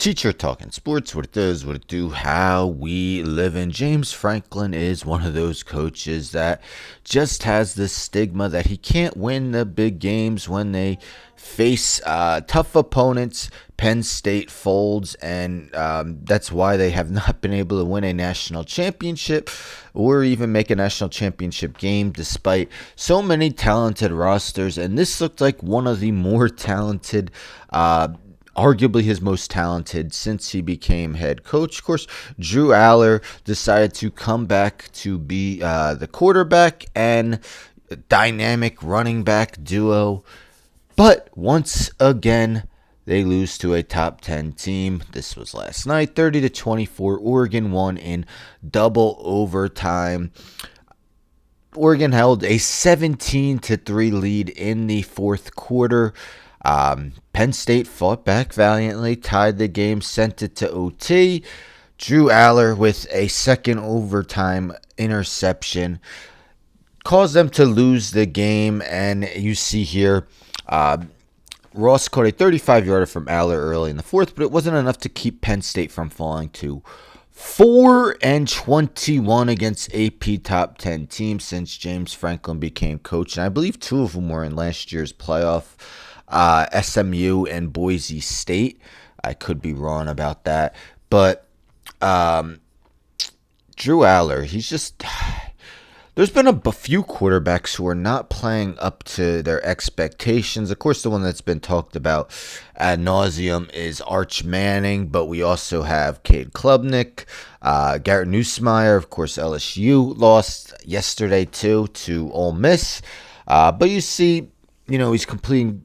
Teacher Talking Sports, what it does, what it do, how we live in. James Franklin is one of those coaches that just has this stigma that he can't win the big games when they face tough opponents. Penn State folds, and that's why they have not been able to win a national championship or even make a national championship game despite so many talented rosters. And this looked like one of the more talented arguably his most talented since he became head coach. Of course, Drew Allar decided to come back to be the quarterback and dynamic running back duo. But once again, they lose to a top 10 team. This was last night, 30-24. Oregon won in double overtime. Oregon held a 17-3 lead in the fourth quarter. Penn State fought back valiantly, tied the game, sent it to OT. Drew Allar with a second overtime interception caused them to lose the game. And you see here, Ross caught a 35-yarder from Allar early in the fourth, but it wasn't enough to keep Penn State from falling to 4-21 against AP top 10 teams since James Franklin became coach. And I believe two of them were in last year's playoff. SMU and Boise State. I could be wrong about that. But Drew Allar, he's just... There's been a few quarterbacks who are not playing up to their expectations. Of course, the one that's been talked about ad nauseum is Arch Manning, but we also have Cade Klubnik, Garrett Nussmeier. Of course, LSU lost yesterday, too, to Ole Miss. But you see... he's completing,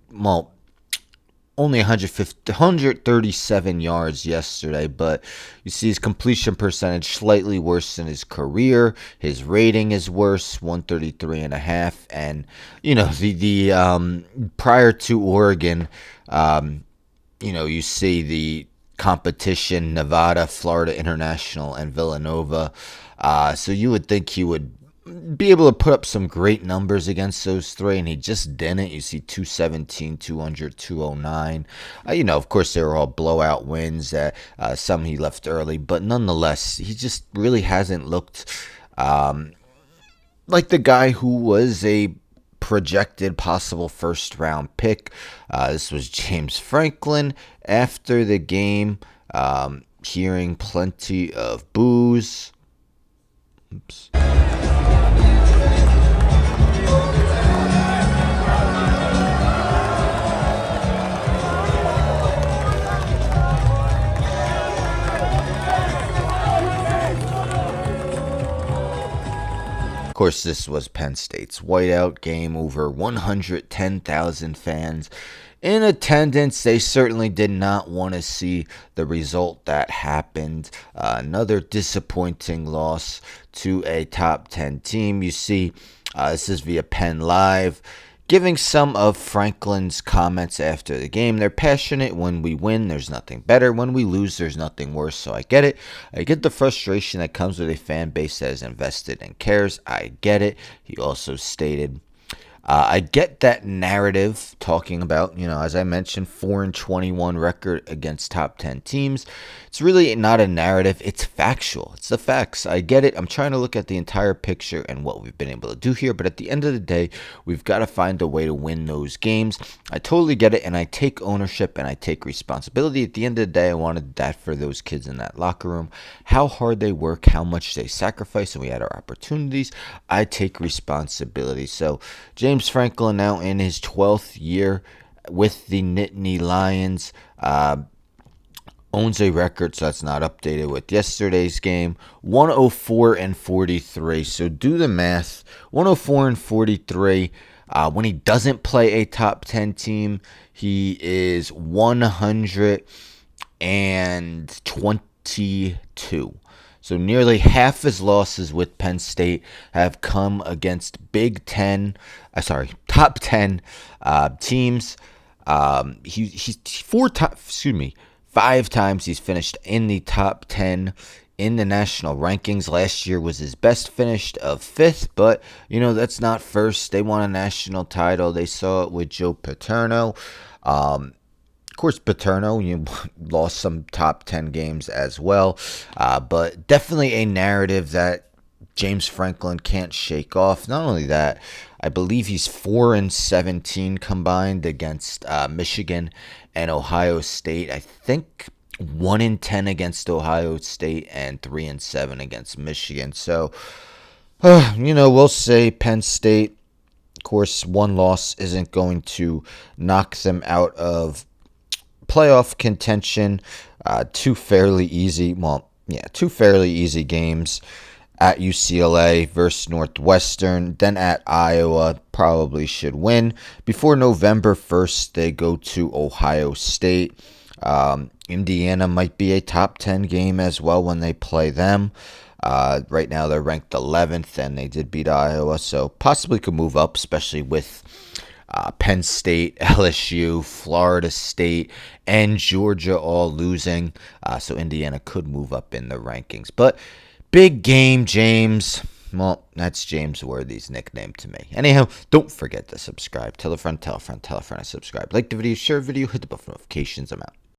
only 137 yards yesterday, but you see his completion percentage slightly worse than his career. His rating is worse, 133.5. And, the prior to Oregon, you see the competition, Nevada, Florida International, and Villanova. So you would think he would be able to put up some great numbers against those three, and he just didn't. You see 217, 200, 209. Of course, they were all blowout wins. Some he left early, but nonetheless, he just really hasn't looked like the guy who was a projected possible first-round pick. This was James Franklin after the game, hearing plenty of boos. Oops. Of course, this was Penn State's whiteout game. Over 110,000 fans in attendance. They certainly did not want to see the result that happened. Another disappointing loss to a top 10 team. You see, this is via Penn Live, giving some of Franklin's comments after the game. They're passionate. When we win, there's nothing better. When we lose, there's nothing worse. So I get it. I get the frustration that comes with a fan base that is invested and cares. I get it. He also stated, I get that narrative talking about, as I mentioned, 4-21 record against top 10 teams. It's really not a narrative. It's factual. It's the facts. I get it. I'm trying to look at the entire picture and what we've been able to do here. But at the end of the day, we've got to find a way to win those games. I totally get it. And I take ownership and I take responsibility. At the end of the day, I wanted that for those kids in that locker room. How hard they work, how much they sacrifice, and we had our opportunities. I take responsibility. So James Franklin, now in his 12th year with the Nittany Lions, owns a record, so that's not updated with yesterday's game, 104-43. So do the math, 104-43. When he doesn't play a top 10 team, he is 122. So nearly half his losses with Penn State have come against top 10 teams. He's 5 times he's finished in the top 10 in the national rankings. Last year was his best, finished of 5th, but that's not first. They won a national title. They saw it with Joe Paterno. course, Paterno, lost some top 10 games as well, but definitely a narrative that James Franklin can't shake off. Not only that, I believe he's 4-17 combined against Michigan and Ohio State. I think 1-10 against Ohio State and 3-7 against Michigan. So, we'll say Penn State. Of course, one loss isn't going to knock them out of playoff contention. Two fairly easy games at UCLA versus Northwestern, then at Iowa, probably should win. Before November 1st, they go to Ohio State. Indiana might be a top 10 game as well when they play them. Right now they're ranked 11th, and they did beat Iowa, so possibly could move up, especially with Penn State, LSU, Florida State, and Georgia all losing. So Indiana could move up in the rankings. But big game, James. Well, that's James Worthy's nickname to me. Anyhow, don't forget to subscribe. Tell a friend, tell a friend, tell a friend to subscribe. Like the video, share the video, hit the bell for notifications. I'm out.